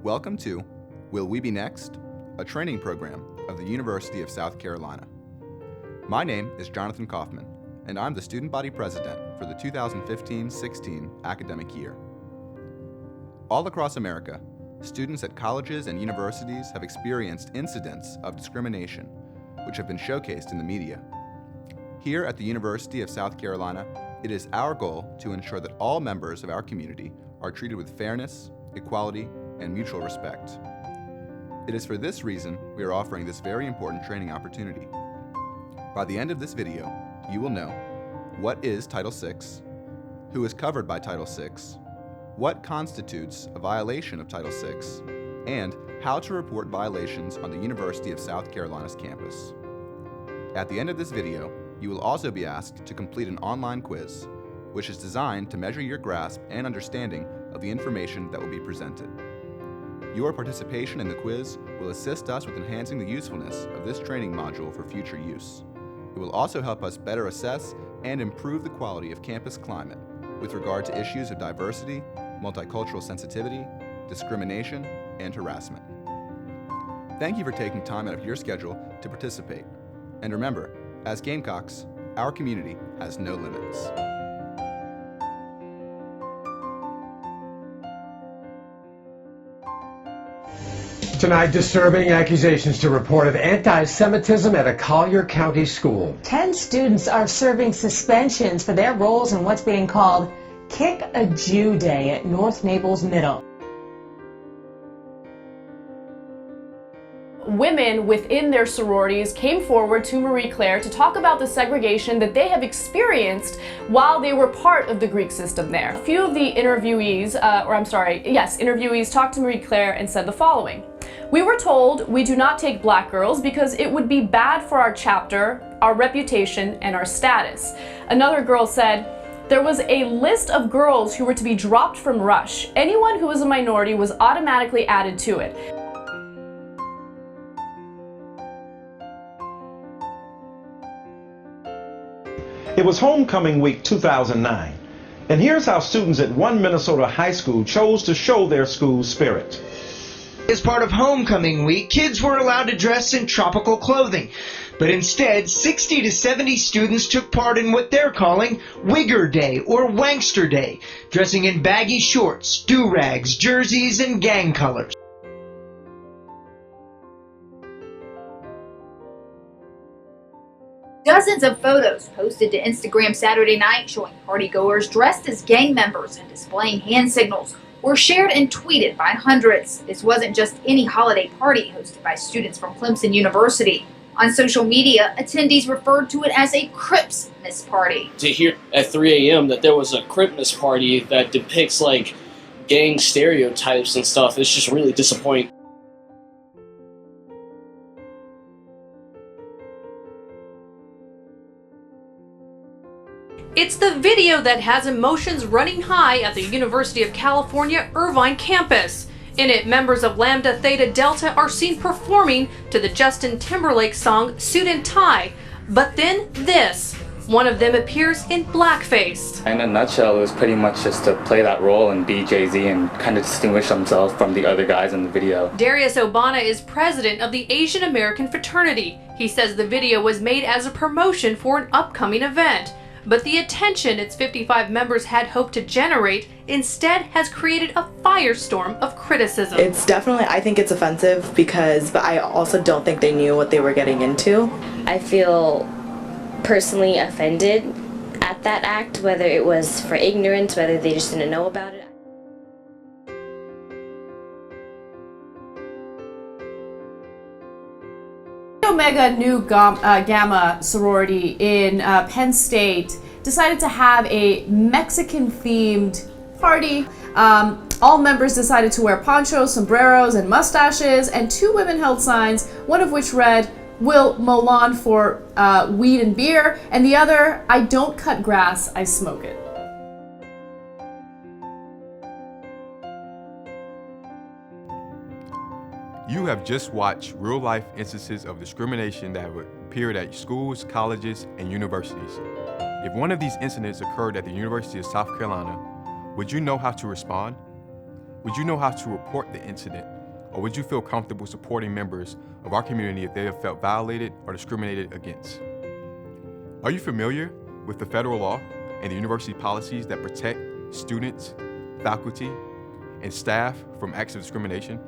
Welcome to Will We Be Next? A training program of the University of South Carolina. My name is Jonathan Kaufman, and I'm the student body president for the 2015-16 academic year. All across America, students at colleges and universities have experienced incidents of discrimination, which have been showcased in the media. Here at the University of South Carolina, it is our goal to ensure that all members of our community are treated with fairness, equality, and mutual respect. It is for this reason we are offering this very important training opportunity. By the end of this video, you will know what is Title VI, who is covered by Title VI, what constitutes a violation of Title VI, and how to report violations on the University of South Carolina's campus. At the end of this video, you will also be asked to complete an online quiz, which is designed to measure your grasp and understanding of the information that will be presented. Your participation in the quiz will assist us with enhancing the usefulness of this training module for future use. It will also help us better assess and improve the quality of campus climate with regard to issues of diversity, multicultural sensitivity, discrimination, and harassment. Thank you for taking time out of your schedule to participate. And remember, as Gamecocks, our community has no limits. Tonight, disturbing accusations to report of anti-Semitism at a Collier County school. 10 students are serving suspensions for their roles in what's being called Kick a Jew Day at North Naples Middle. Women within their sororities came forward to Marie Claire to talk about the segregation that they have experienced while they were part of the Greek system there. A few of the interviewees talked to Marie Claire and said the following. We were told we do not take black girls because it would be bad for our chapter, our reputation, and our status. Another girl said, there was a list of girls who were to be dropped from Rush. Anyone who was a minority was automatically added to it. It was homecoming week 2009, and here's how students at one Minnesota high school chose to show their school's spirit. As part of homecoming week, kids were allowed to dress in tropical clothing, but instead 60 to 70 students took part in what they're calling Wigger Day or Wankster Day, dressing in baggy shorts, do-rags, jerseys, and gang colors. Dozens of photos posted to Instagram Saturday night showing partygoers dressed as gang members and displaying hand signals were shared and tweeted by hundreds. This wasn't just any holiday party hosted by students from Clemson University. On social media, attendees referred to it as a Cripsmas party. To hear at 3 a.m. that there was a Cripsmas party that depicts like gang stereotypes and stuff, it's just really disappointing. It's the video that has emotions running high at the University of California, Irvine campus. In it, members of Lambda Theta Delta are seen performing to the Justin Timberlake song Suit and Tie. But then this. One of them appears in blackface. In a nutshell, it was pretty much just to play that role and be Jay-Z and kind of distinguish himself from the other guys in the video. Darius Obana is president of the Asian American fraternity. He says the video was made as a promotion for an upcoming event. But the attention its 55 members had hoped to generate instead has created a firestorm of criticism. It's definitely, I think it's offensive but I also don't think they knew what they were getting into. I feel personally offended at that act, whether it was for ignorance, whether they just didn't know about it. Omega Nu Gamma sorority in Penn State decided to have a Mexican-themed party. All members decided to wear ponchos, sombreros, and mustaches, and 2 women held signs, one of which read, Will Molan for weed and beer, and the other, I don't cut grass, I smoke it. You have just watched real-life instances of discrimination that have appeared at schools, colleges, and universities. If one of these incidents occurred at the University of South Carolina, would you know how to respond? Would you know how to report the incident or would you feel comfortable supporting members of our community if they have felt violated or discriminated against? Are you familiar with the federal law and the university policies that protect students, faculty, and staff from acts of discrimination?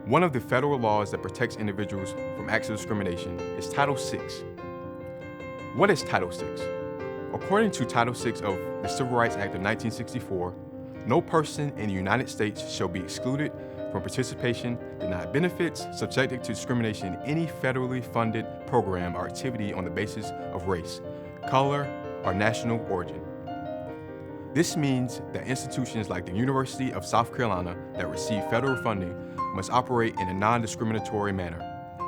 One of the federal laws that protects individuals from acts of discrimination is Title VI. What is Title VI? According to Title VI of the Civil Rights Act of 1964, no person in the United States shall be excluded from participation, denied benefits, subjected to discrimination in any federally funded program or activity on the basis of race, color, or national origin. This means that institutions like the University of South Carolina that receive federal funding must operate in a non-discriminatory manner,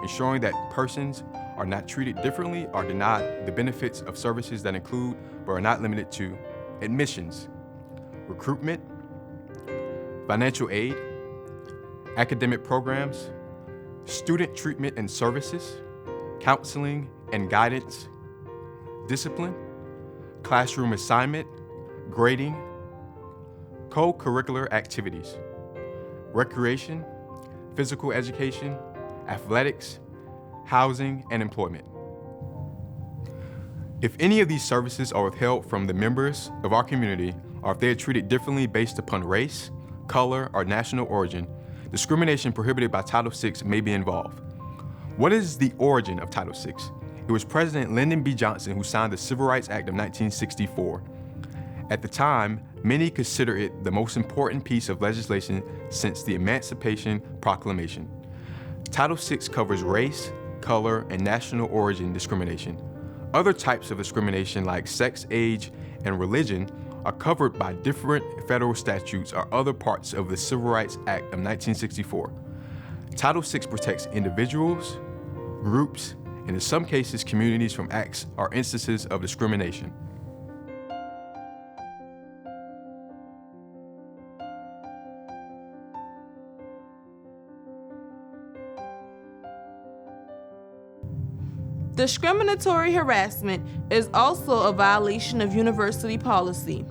ensuring that persons are not treated differently or denied the benefits of services that include but are not limited to admissions, recruitment, financial aid, academic programs, student treatment and services, counseling and guidance, discipline, classroom assignment, grading, co-curricular activities, recreation, physical education, athletics, housing, and employment. If any of these services are withheld from the members of our community, or if they are treated differently based upon race, color, or national origin, discrimination prohibited by Title VI may be involved. What is the origin of Title VI? It was President Lyndon B. Johnson who signed the Civil Rights Act of 1964. At the time, many consider it the most important piece of legislation since the Emancipation Proclamation. Title VI covers race, color, and national origin discrimination. Other types of discrimination like sex, age, and religion are covered by different federal statutes or other parts of the Civil Rights Act of 1964. Title VI protects individuals, groups, and in some cases communities from acts or instances of discrimination. Discriminatory harassment is also a violation of university policy.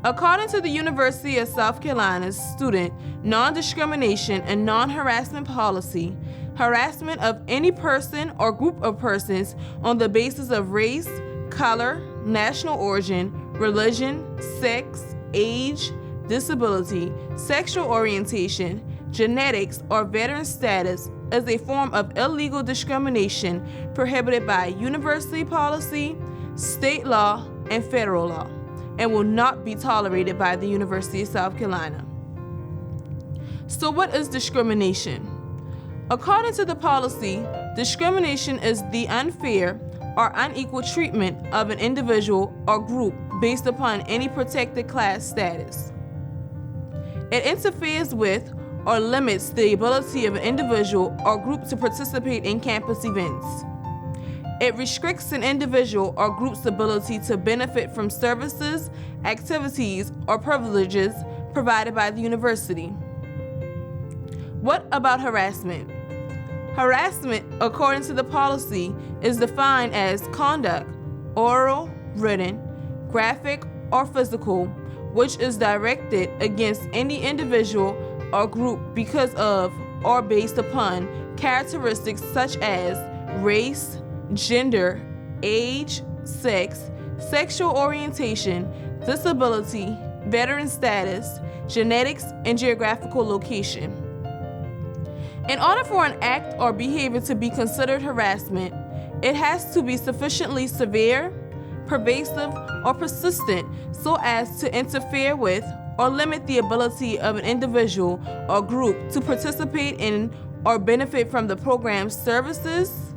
According to the University of South Carolina's Student Non-Discrimination and Non-Harassment Policy, harassment of any person or group of persons on the basis of race, color, national origin, religion, sex, age, disability, sexual orientation, genetics, or veteran status is a form of illegal discrimination prohibited by university policy, state law, and federal law, and will not be tolerated by the University of South Carolina. So what is discrimination? According to the policy, discrimination is the unfair or unequal treatment of an individual or group based upon any protected class status. It interferes with or limits the ability of an individual or group to participate in campus events. It restricts an individual or group's ability to benefit from services, activities, or privileges provided by the university. What about harassment? Harassment, according to the policy, is defined as conduct, oral, written, graphic, or physical, which is directed against any individual or group because of or based upon characteristics such as race, gender, age, sex, sexual orientation, disability, veteran status, genetics, and geographical location. In order for an act or behavior to be considered harassment, it has to be sufficiently severe, pervasive, or persistent so as to interfere with or limit the ability of an individual or group to participate in or benefit from the program's services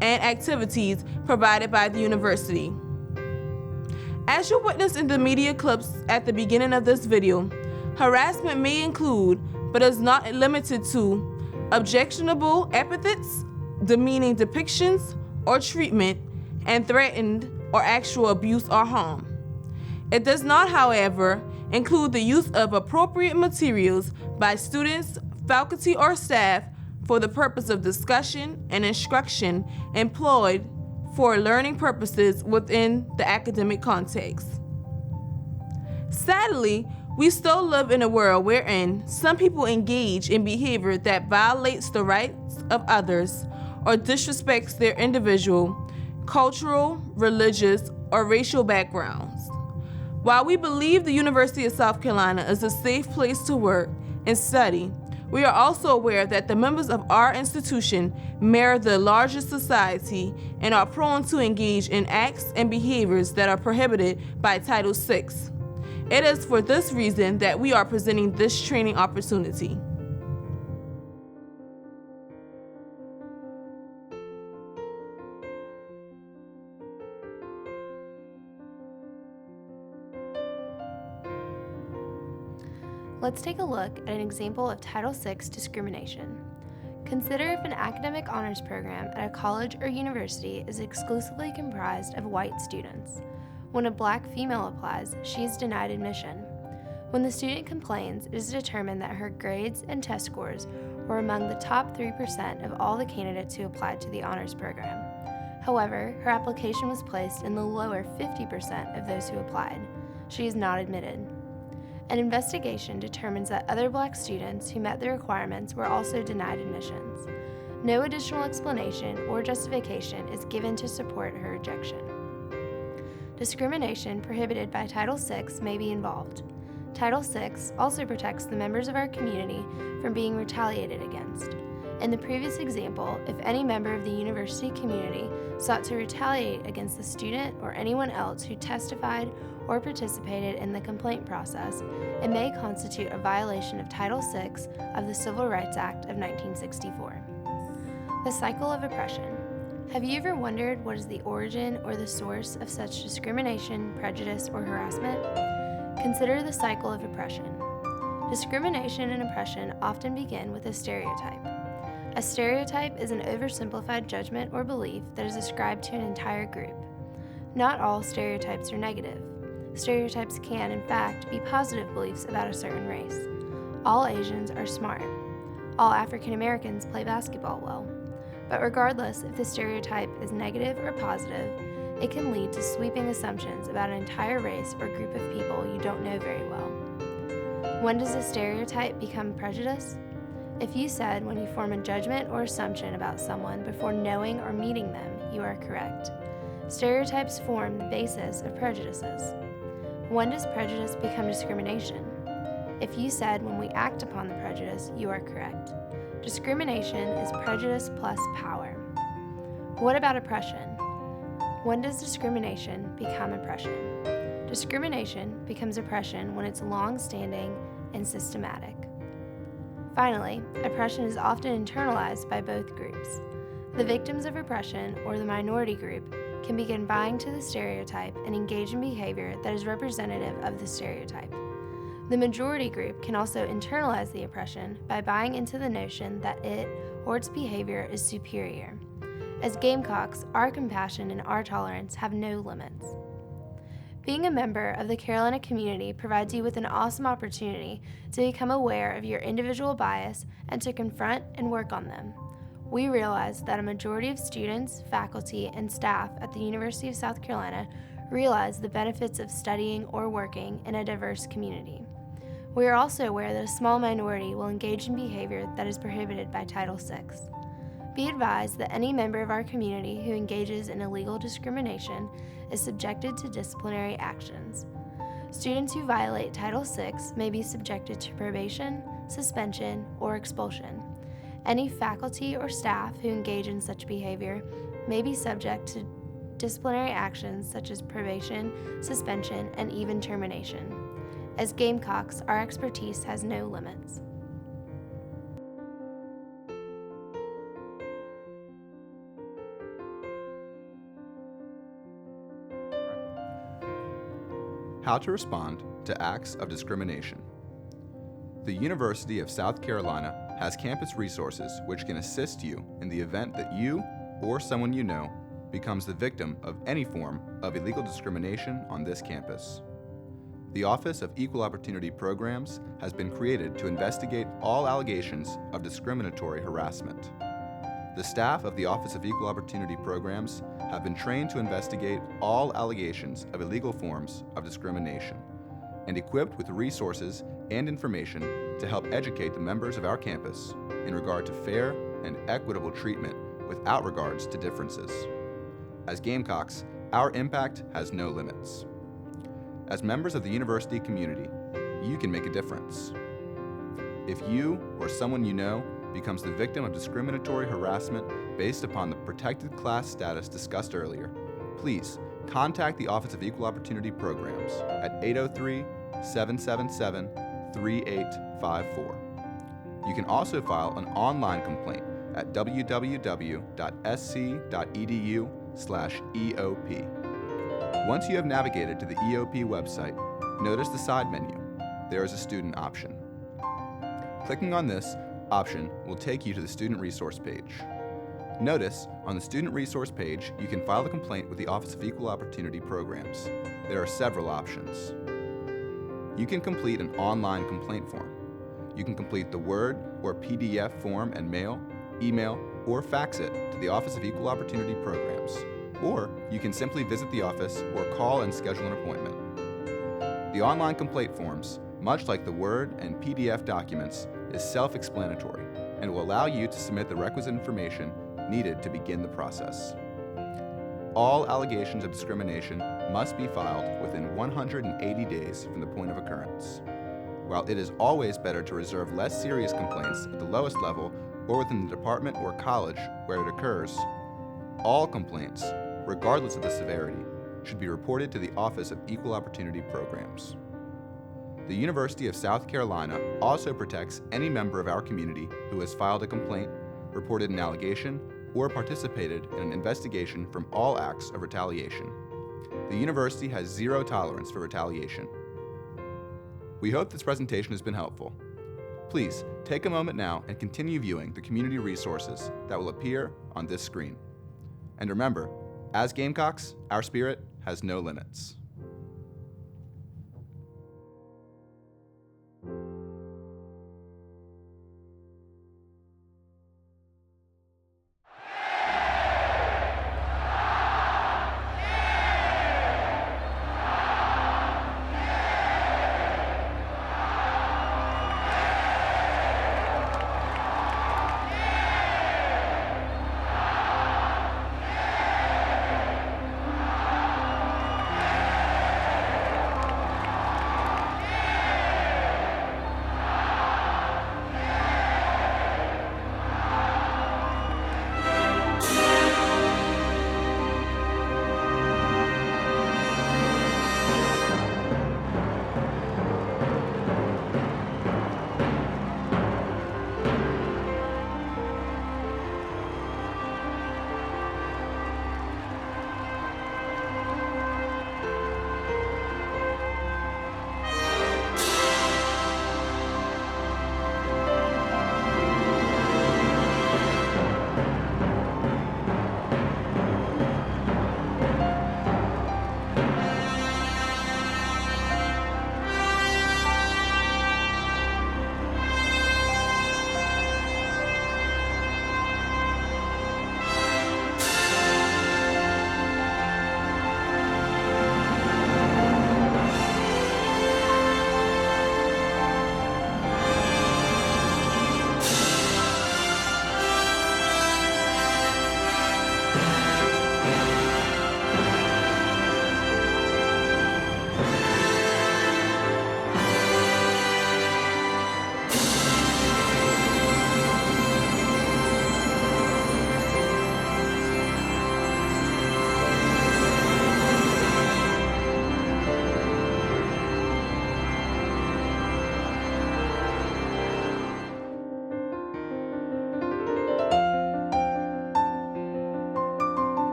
and activities provided by the university. As you witnessed in the media clips at the beginning of this video, harassment may include, but is not limited to, objectionable epithets, demeaning depictions or treatment, and threatened or actual abuse or harm. It does not, however, include the use of appropriate materials by students, faculty, or staff for the purpose of discussion and instruction employed for learning purposes within the academic context. Sadly, We still live in a world wherein some people engage in behavior that violates the rights of others or disrespects their individual, cultural, religious, or racial backgrounds. While we believe the University of South Carolina is a safe place to work and study, we are also aware that the members of our institution mirror the larger society and are prone to engage in acts and behaviors that are prohibited by Title VI. It is for this reason that we are presenting this training opportunity. Let's take a look at an example of Title VI discrimination. Consider if an academic honors program at a college or university is exclusively comprised of white students. When a black female applies, she is denied admission. When the student complains, it is determined that her grades and test scores were among the top 3% of all the candidates who applied to the honors program. However, her application was placed in the lower 50% of those who applied. She is not admitted. An investigation determines that other black students who met the requirements were also denied admissions. No additional explanation or justification is given to support her rejection. Discrimination prohibited by Title VI may be involved. Title VI also protects the members of our community from being retaliated against. In the previous example, if any member of the university community sought to retaliate against the student or anyone else who testified or participated in the complaint process, it may constitute a violation of Title VI of the Civil Rights Act of 1964. The cycle of oppression. Have you ever wondered what is the origin or the source of such discrimination, prejudice, or harassment? Consider the cycle of oppression. Discrimination and oppression often begin with a stereotype. A stereotype is an oversimplified judgment or belief that is ascribed to an entire group. Not all stereotypes are negative. Stereotypes can, in fact, be positive beliefs about a certain race. All Asians are smart. All African Americans play basketball well. But regardless if the stereotype is negative or positive, it can lead to sweeping assumptions about an entire race or group of people you don't know very well. When does a stereotype become prejudice? If you said when you form a judgment or assumption about someone before knowing or meeting them, you are correct. Stereotypes form the basis of prejudices. When does prejudice become discrimination? If you said when we act upon the prejudice, you are correct. Discrimination is prejudice plus power. What about oppression? When does discrimination become oppression? Discrimination becomes oppression when it's long-standing and systematic. Finally, oppression is often internalized by both groups. The victims of oppression, or the minority group, can begin buying to the stereotype and engage in behavior that is representative of the stereotype. The majority group can also internalize the oppression by buying into the notion that it or its behavior is superior. As Gamecocks, our compassion and our tolerance have no limits. Being a member of the Carolina community provides you with an awesome opportunity to become aware of your individual bias and to confront and work on them. We realize that a majority of students, faculty, and staff at the University of South Carolina realize the benefits of studying or working in a diverse community. We are also aware that a small minority will engage in behavior that is prohibited by Title VI. Be advised that any member of our community who engages in illegal discrimination is subjected to disciplinary actions. Students who violate Title VI may be subjected to probation, suspension, or expulsion. Any faculty or staff who engage in such behavior may be subject to disciplinary actions such as probation, suspension, and even termination. As Gamecocks, our expertise has no limits. How to respond to acts of discrimination. The University of South Carolina has campus resources which can assist you in the event that you or someone you know becomes the victim of any form of illegal discrimination on this campus. The Office of Equal Opportunity Programs has been created to investigate all allegations of discriminatory harassment. The staff of the Office of Equal Opportunity Programs have been trained to investigate all allegations of illegal forms of discrimination. and equipped with resources and information to help educate the members of our campus in regard to fair and equitable treatment without regards to differences. As Gamecocks, our impact has no limits. As members of the university community, you can make a difference. If you or someone you know becomes the victim of discriminatory harassment based upon the protected class status discussed earlier, please contact the Office of Equal Opportunity Programs at 803-777-3854. You can also file an online complaint at www.sc.edu/EOP. Once you have navigated to the EOP website, notice the side menu. There is a student option. Clicking on this option will take you to the student resource page. Notice, on the student resource page, you can file a complaint with the Office of Equal Opportunity Programs. There are several options. You can complete an online complaint form. You can complete the Word or PDF form and mail, email, or fax it to the Office of Equal Opportunity Programs. Or you can simply visit the office or call and schedule an appointment. The online complaint forms, much like the Word and PDF documents, is self-explanatory and will allow you to submit the requisite information needed to begin the process. All allegations of discrimination must be filed within 180 days from the point of occurrence. While it is always better to reserve less serious complaints at the lowest level or within the department or college where it occurs, all complaints, regardless of the severity, should be reported to the Office of Equal Opportunity Programs. The University of South Carolina also protects any member of our community who has filed a complaint, reported an allegation, or participated in an investigation from all acts of retaliation. The university has zero tolerance for retaliation. We hope this presentation has been helpful. Please take a moment now and continue viewing the community resources that will appear on this screen. And remember, as Gamecocks, our spirit has no limits.